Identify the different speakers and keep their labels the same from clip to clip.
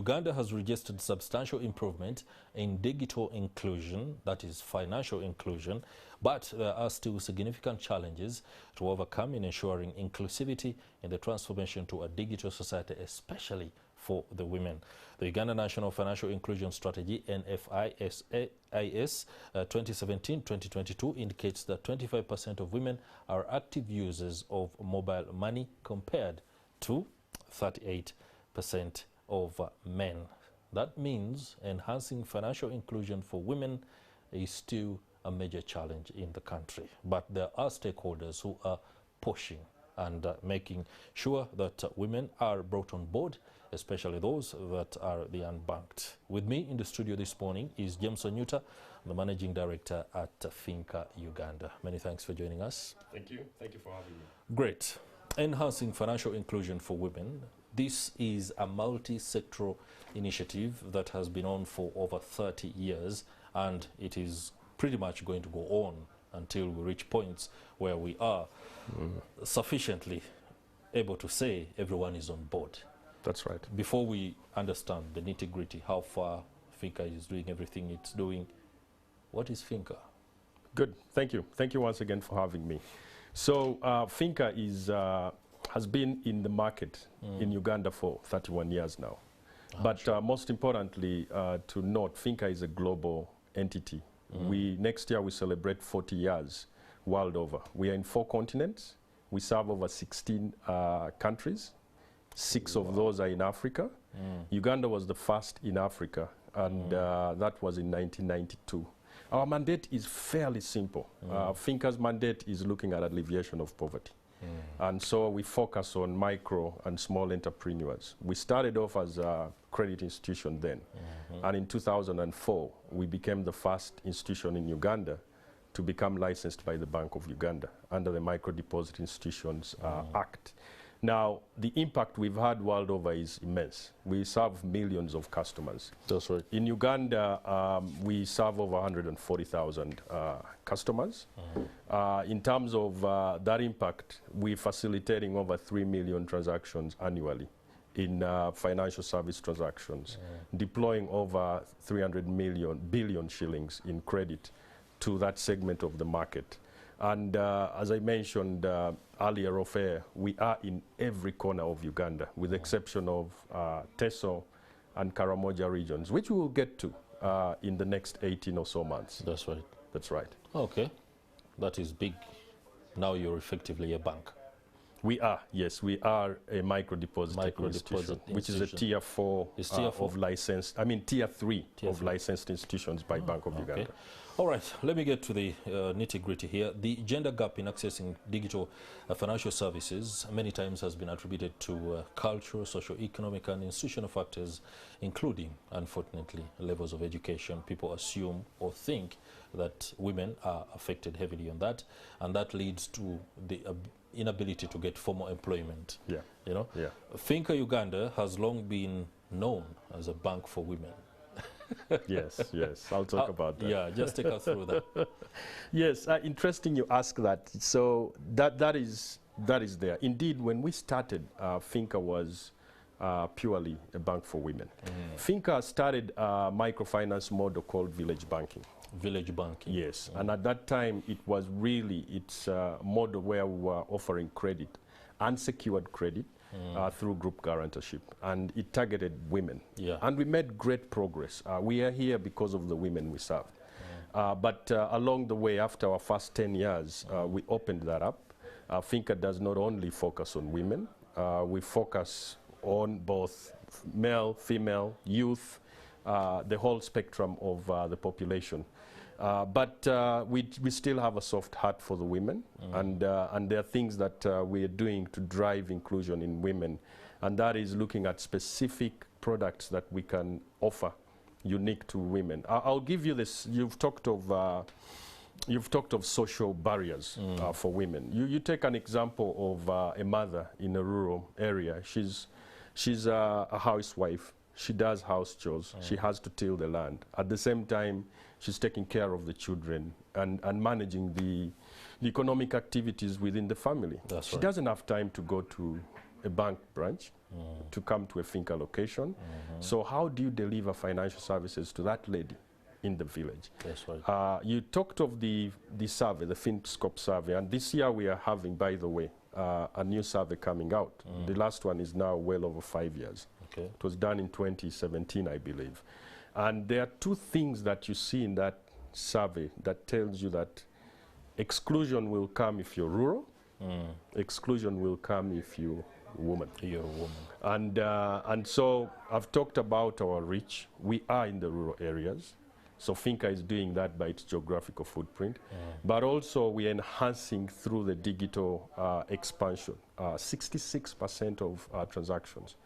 Speaker 1: Uganda has registered substantial improvement in digital inclusion, that is financial inclusion, but there are still significant challenges to overcome in ensuring inclusivity in the transformation to a digital society, especially for the women. The Uganda National Financial Inclusion Strategy, NFIS 2017-2022 indicates that 25% of women are active users of mobile money compared to 38% of men. That means enhancing financial inclusion for women is still a major challenge in the country. But there are stakeholders who are pushing and making sure that women are brought on board, especially those that are the unbanked. With me in the studio this morning is James Onyuta, the Managing Director at Finca Uganda. Many thanks for joining us.
Speaker 2: Thank you. Thank you for having me.
Speaker 1: Great. Enhancing financial inclusion for women. This is a multi-sectoral initiative that has been on for over 30 years, and it is pretty much going to go on until we reach points where we are sufficiently able to say everyone is on board.
Speaker 2: That's right.
Speaker 1: Before we understand the nitty-gritty, how far Finca is doing everything it's doing, what is Finca?
Speaker 2: Good. Thank you. Thank you once again for having me. So Finca is, has been in the market in Uganda for 31 years now. But sure. Most importantly, to note, Finca is a global entity. Next year we celebrate 40 years world over. We are in 4 continents. We serve over 16 countries. 6 of those are in Africa. Uganda was the first in Africa, and that was in 1992. Our mandate is fairly simple. Finca's mandate is looking at alleviation of poverty. And so we focus on micro and small entrepreneurs. We started off as a credit institution then. And in 2004, we became the first institution in Uganda to become licensed by the Bank of Uganda under the Micro Deposit Institutions Act. Now, the impact we've had world over is immense. We serve millions of customers.
Speaker 1: That's right.
Speaker 2: In Uganda, we serve over 140,000 customers. In terms of that impact, we're facilitating over 3 million transactions annually in financial service transactions, deploying over 300 billion shillings in credit to that segment of the market. And as I mentioned earlier off air, we are in every corner of Uganda, with the exception of Teso and Karamoja regions, which we will get to in the next 18 or so months.
Speaker 1: That's right.
Speaker 2: That's right.
Speaker 1: Okay. That is big. Now you're effectively a bank.
Speaker 2: We are, yes, we are a micro deposit institution, which is a tier 4 of licensed, tier 3 of licensed institutions by Bank of Uganda.
Speaker 1: All right, let me get to the nitty-gritty here. The gender gap in accessing digital financial services many times has been attributed to cultural, socio-economic and institutional factors, including, unfortunately, levels of education. People assume or think that women are affected heavily on that, and that leads to the inability to get formal employment.
Speaker 2: Yeah.
Speaker 1: You know?
Speaker 2: Yeah.
Speaker 1: Finca Uganda has long been known as a bank for women.
Speaker 2: Yes, yes, I'll talk about that.
Speaker 1: Yeah, just take us through that.
Speaker 2: Yes, interesting you ask that. So that is there. Indeed, when we started, Finca was purely a bank for women. Finca started a microfinance model called village banking.
Speaker 1: Village banking.
Speaker 2: Yes, and at that time it was really its model where we were offering credit, unsecured credit, through group guarantorship, and it targeted women.
Speaker 1: Yeah.
Speaker 2: And we made great progress. We are here because of the women we serve. But along the way, after our first 10 years, we opened that up. Finca does not only focus on women, we focus on both male, female, youth, the whole spectrum of the population. But we still have a soft heart for the women, and there are things that we are doing to drive inclusion in women, and that is looking at specific products that we can offer unique to women. I'll give you this. You've talked of social barriers for women. You take an example of a mother in a rural area. She's a housewife. She does house chores. She has to till the land. At the same time, she's taking care of the children and managing the economic activities within the family.
Speaker 1: That's
Speaker 2: she
Speaker 1: right.
Speaker 2: doesn't have time to go to a bank branch to come to a Finca location. So how do you deliver financial services to that lady in the village?
Speaker 1: That's right.
Speaker 2: You talked of the survey, the FinScope survey, and this year we are having, by the way, a new survey coming out. The last one is now well over 5 years.
Speaker 1: Okay.
Speaker 2: It was done in 2017, I believe. And there are two things that you see in that survey that tells you that exclusion will come if you're rural, exclusion will come if you're a woman.
Speaker 1: You're a woman.
Speaker 2: And so I've talked about our reach. We are in the rural areas. So Finca is doing that by its geographical footprint. But also we're enhancing through the digital expansion. 66% of transactions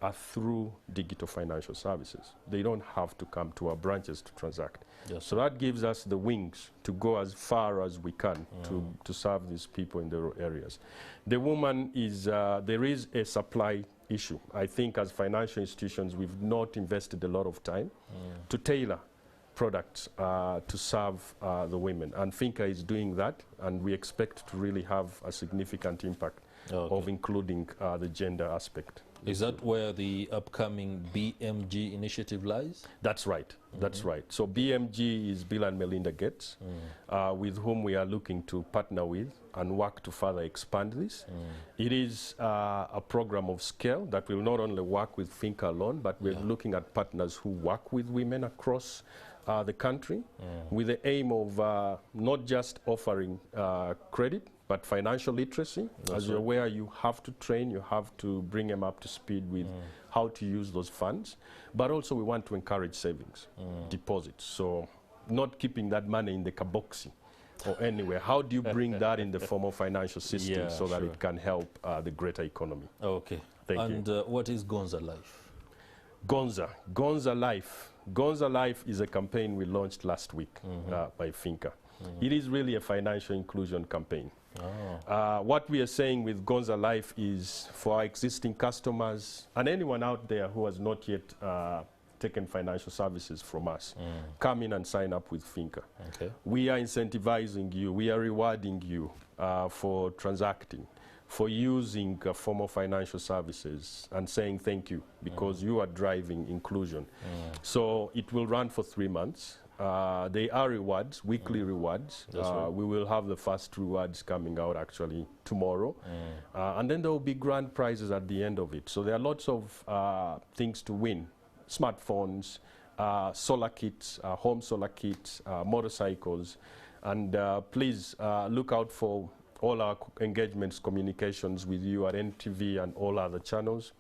Speaker 2: are through digital financial services. They don't have to come to our branches to transact.
Speaker 1: Yes.
Speaker 2: So that gives us the wings to go as far as we can to serve these people in the rural areas. The woman is, there is a supply issue. I think as financial institutions, we've not invested a lot of time to tailor products to serve the women. And Finca is doing that, and we expect to really have a significant impact of including the gender aspect.
Speaker 1: Is that where the upcoming BMG initiative lies?
Speaker 2: That's right. That's right. So BMG is Bill and Melinda Gates, with whom we are looking to partner with and work to further expand this. It is a program of scale that will not only work with Finca alone, but we're looking at partners who work with women across the country with the aim of not just offering credit, but financial literacy. As you're aware, you have to train, you have to bring them up to speed with how to use those funds. But also we want to encourage savings, deposits. So not keeping that money in the kaboxi or anywhere. How do you bring that in the formal financial system so that it can help the greater economy?
Speaker 1: Okay.
Speaker 2: Thank you.
Speaker 1: And what is Gonza Life?
Speaker 2: Gonza Life. Gonza Life is a campaign we launched last week by Finca. It is really a financial inclusion campaign. What we are saying with Gonza Life is for our existing customers and anyone out there who has not yet taken financial services from us, come in and sign up with Finca.
Speaker 1: Okay.
Speaker 2: We are incentivizing you, we are rewarding you for transacting, for using formal financial services and saying thank you because you are driving inclusion. So it will run for 3 months. They are rewards, weekly rewards. We will have the first rewards coming out actually tomorrow. And then there will be grand prizes at the end of it. So there are lots of things to win. Smartphones, solar kits, home solar kits, motorcycles. And please look out for all our engagements, communications with you at NTV and all other channels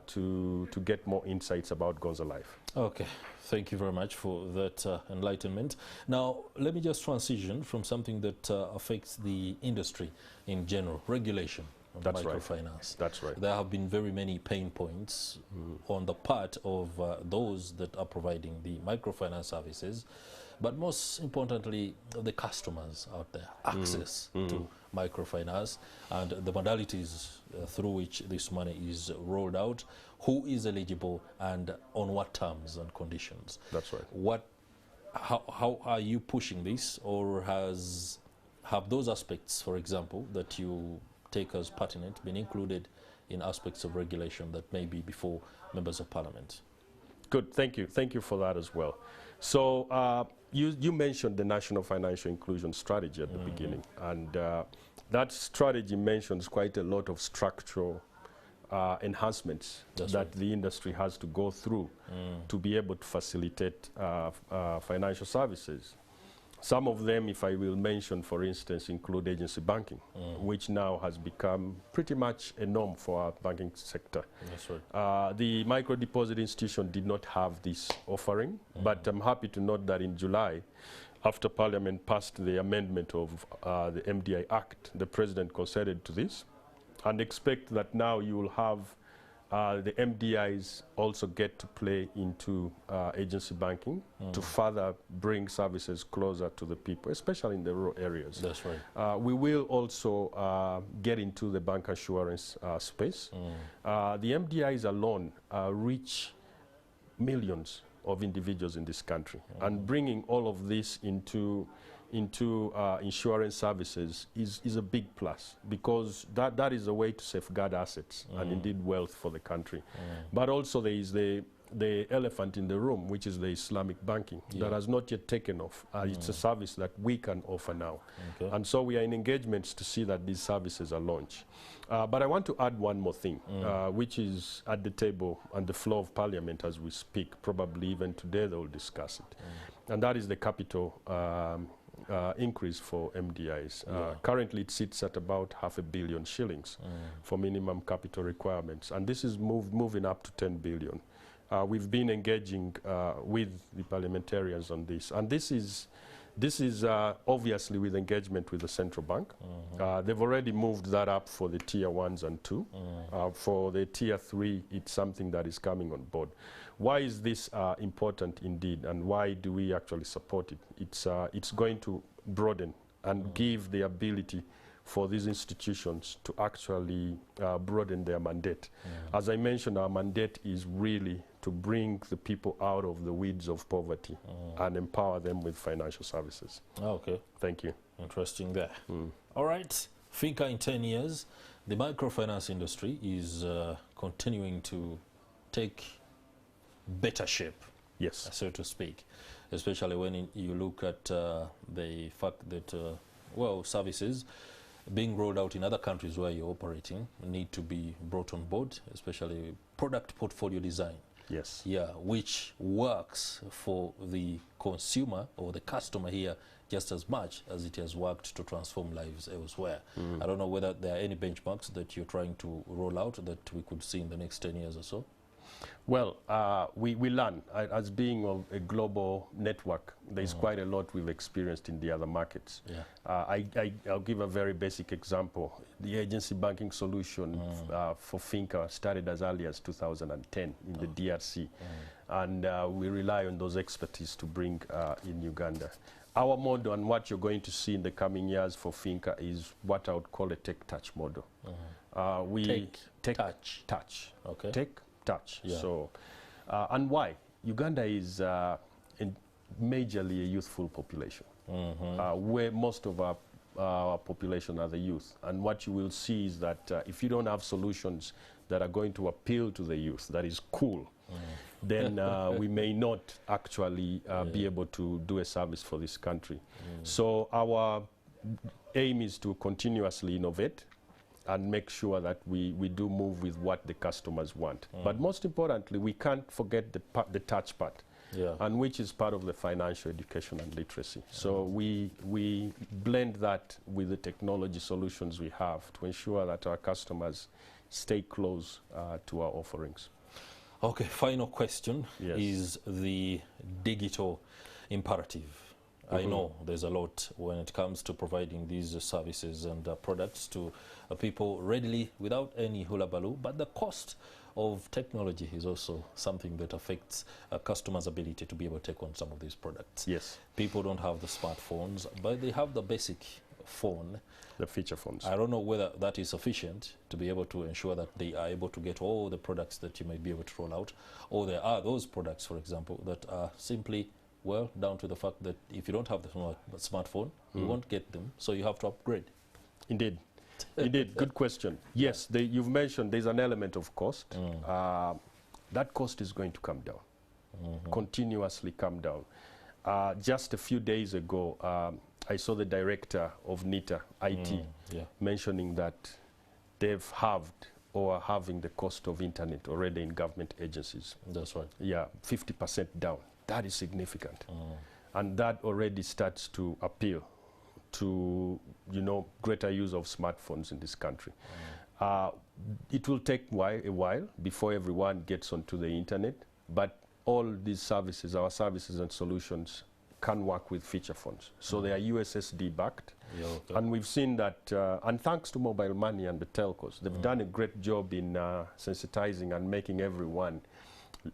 Speaker 2: to get more insights about Gonza Life. Okay.
Speaker 1: Thank you very much for that enlightenment. Now, let me just transition from something that affects the industry in general, regulation of microfinance.
Speaker 2: That's right.
Speaker 1: There have been very many pain points on the part of those that are providing the microfinance services, but most importantly, the customers out there, access to microfinance and the modalities through which this money is rolled out, who is eligible and on what terms and conditions.
Speaker 2: That's right.
Speaker 1: How are you pushing this, or have those aspects, for example, that you take as pertinent been included in aspects of regulation that may be before members of parliament?
Speaker 2: Good, thank you. Thank you for that as well. So you mentioned the National Financial Inclusion Strategy at the beginning, and that strategy mentions quite a lot of structural enhancements that the industry has to go through to be able to facilitate financial services. Some of them, if I will mention, for instance, include agency banking, which now has become pretty much a norm for our banking sector.
Speaker 1: That's right.
Speaker 2: The micro deposit institution did not have this offering, but I'm happy to note that in July, after Parliament passed the amendment of the MDI Act, the President conceded to this, and expect that now you will have the MDIs also get to play into agency banking to further bring services closer to the people, especially in the rural areas.
Speaker 1: That's right.
Speaker 2: We will also get into the bank assurance space. The MDIs alone reach millions of individuals in this country, and bringing all of this into into insurance services is a big plus, because that is a way to safeguard assets and indeed wealth for the country. But also there is the elephant in the room, which is the Islamic banking that has not yet taken off. It's a service that we can offer now.
Speaker 1: Okay.
Speaker 2: And so we are in engagements to see that these services are launched. But I want to add one more thing, which is at the table and the floor of Parliament as we speak. Probably even today they will discuss it. And that is the capital increase for MDIs. Currently it sits at about £500 million shillings for minimum capital requirements. And this is moving up to 10 billion. We've been engaging with the parliamentarians on this, and this is obviously with engagement with the central bank. They've already moved that up for the tier 1s and 2. For the tier 3, it's something that is coming on board. Why is this important indeed, and why do we actually support it? It's going to broaden and give the ability for these institutions to actually broaden their mandate. As I mentioned, our mandate is really to bring the people out of the weeds of poverty and empower them with financial services.
Speaker 1: Okay.
Speaker 2: Thank you.
Speaker 1: Interesting there. All right. Finca in 10 years, the microfinance industry is continuing to take better shape,
Speaker 2: Yes.
Speaker 1: so to speak, especially when you look at the fact that, well, services being rolled out in other countries where you're operating need to be brought on board, especially product portfolio design.
Speaker 2: Yes.
Speaker 1: Yeah, which works for the consumer or the customer here just as much as it has worked to transform lives elsewhere. I don't know whether there are any benchmarks that you're trying to roll out that we could see in the next 10 years or so.
Speaker 2: Well, we learn. As being of a global network, there's quite a lot we've experienced in the other markets. I'll give a very basic example. The agency banking solution for Finca started as early as 2010 in the DRC. And we rely on those expertise to bring in Uganda. Our model and what you're going to see in the coming years for Finca is what I would call a tech-touch model. Touch.
Speaker 1: Okay.
Speaker 2: Touch. So, and why? Uganda is majorly a youthful population, where most of our population are the youth. And what you will see is that if you don't have solutions that are going to appeal to the youth, that is cool, then we may not actually be able to do a service for this country. So our aim is to continuously innovate and make sure that we do move with what the customers want. But most importantly, we can't forget the touch part, and which is part of the financial education and literacy. So we blend that with the technology solutions we have to ensure that our customers stay close to our offerings.
Speaker 1: Okay, final question is the digital imperative. I know there's a lot when it comes to providing these services and products to people readily without any hula baloo, but the cost of technology is also something that affects a customer's ability to be able to take on some of these products.
Speaker 2: Yes.
Speaker 1: People don't have the smartphones, but they have the basic phone.
Speaker 2: The feature phones.
Speaker 1: I don't know whether that is sufficient to be able to ensure that they are able to get all the products that you might be able to roll out, or there are those products, for example, that are simply down to the fact that if you don't have the smartphone, you won't get them, so you have to upgrade.
Speaker 2: Indeed. Indeed, good question. Yes, you've mentioned there's an element of cost. That cost is going to come down, continuously come down. Just a few days ago, I saw the director of NITA, IT, mentioning that they've halved or are having the cost of internet already in government agencies.
Speaker 1: That's right.
Speaker 2: Yeah, 50% down. That is significant. And that already starts to appeal to, greater use of smartphones in this country. It will take a while before everyone gets onto the internet, but all these services, our services and solutions, can work with feature phones. So they are USSD backed. And we've seen that, and thanks to mobile money and the telcos, they've done a great job in sensitizing and making everyone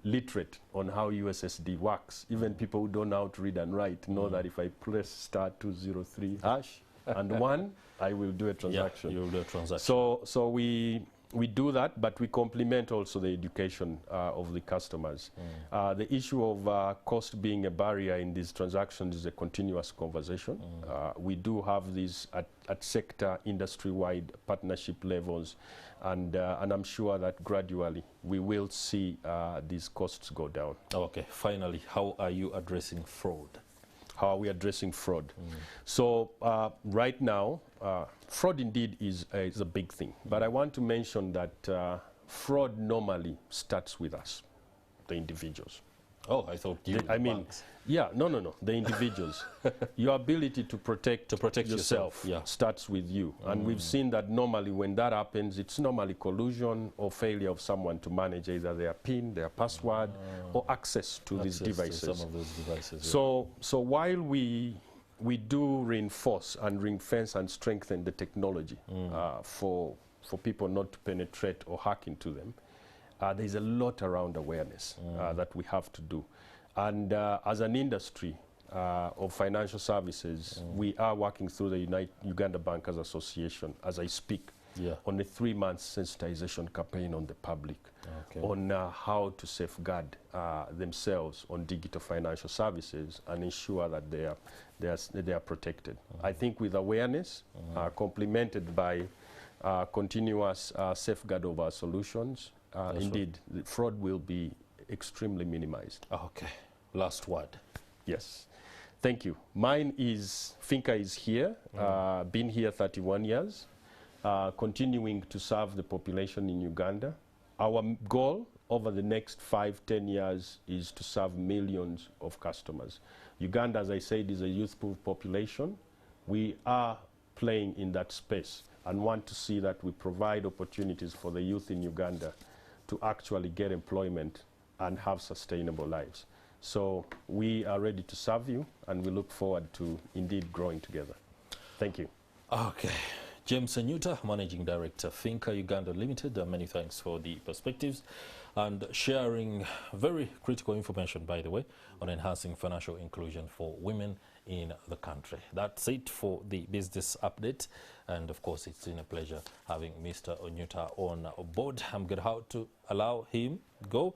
Speaker 2: literate on how USSD works. Even people who don't know how to read and write know that if I press *203# and 1, I will do a transaction.
Speaker 1: Yeah, you will do a transaction.
Speaker 2: So we We do that, but we complement also the education of the customers. The issue of cost being a barrier in these transactions is a continuous conversation. We do have these at sector, industry-wide partnership levels, and I'm sure that gradually we will see these costs go down.
Speaker 1: Okay, finally, how are you addressing fraud?
Speaker 2: How are we addressing fraud? So right now, fraud indeed is a big thing. But I want to mention that fraud normally starts with us, the individuals.
Speaker 1: Oh, I thought you,
Speaker 2: I mean,
Speaker 1: banks.
Speaker 2: yeah, no, the individuals. Your ability to protect yourself starts with you. And we've seen that normally when that happens, it's normally collusion or failure of someone to manage either their PIN, their password, or access to these devices.
Speaker 1: To some of those devices.
Speaker 2: So while we do reinforce and ring-fence and strengthen the technology for people not to penetrate or hack into them, there's a lot around awareness that we have to do. And as an industry of financial services, we are working through the Uganda Bankers Association, as I speak, on a 3-month sensitization campaign on the public, on how to safeguard themselves on digital financial services and ensure that they are protected. I think with awareness, complemented by continuous safeguard of our solutions, indeed, the fraud will be extremely minimized.
Speaker 1: Okay. Last word.
Speaker 2: Yes. Thank you. Mine is, Finca is here, been here 31 years, continuing to serve the population in Uganda. Our goal over the next 5-10 years is to serve millions of customers. Uganda, as I said, is a youthful population. We are playing in that space and want to see that we provide opportunities for the youth in Uganda to actually get employment and have sustainable lives. So we are ready to serve you, and we look forward to indeed growing together. Thank you.
Speaker 1: Okay. James Anyuta, Managing Director, Finca Uganda Limited, many thanks for the perspectives and sharing very critical information, by the way, on enhancing financial inclusion for women in the country. That's it for the business update. And of course, it's been a pleasure having Mr. Anyuta on board. I'm going to have to allow him go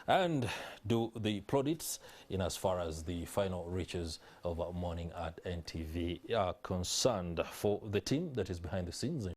Speaker 1: and do the plaudits in as far as the final reaches of Morning at NTV are concerned. For the team that is behind the scenes,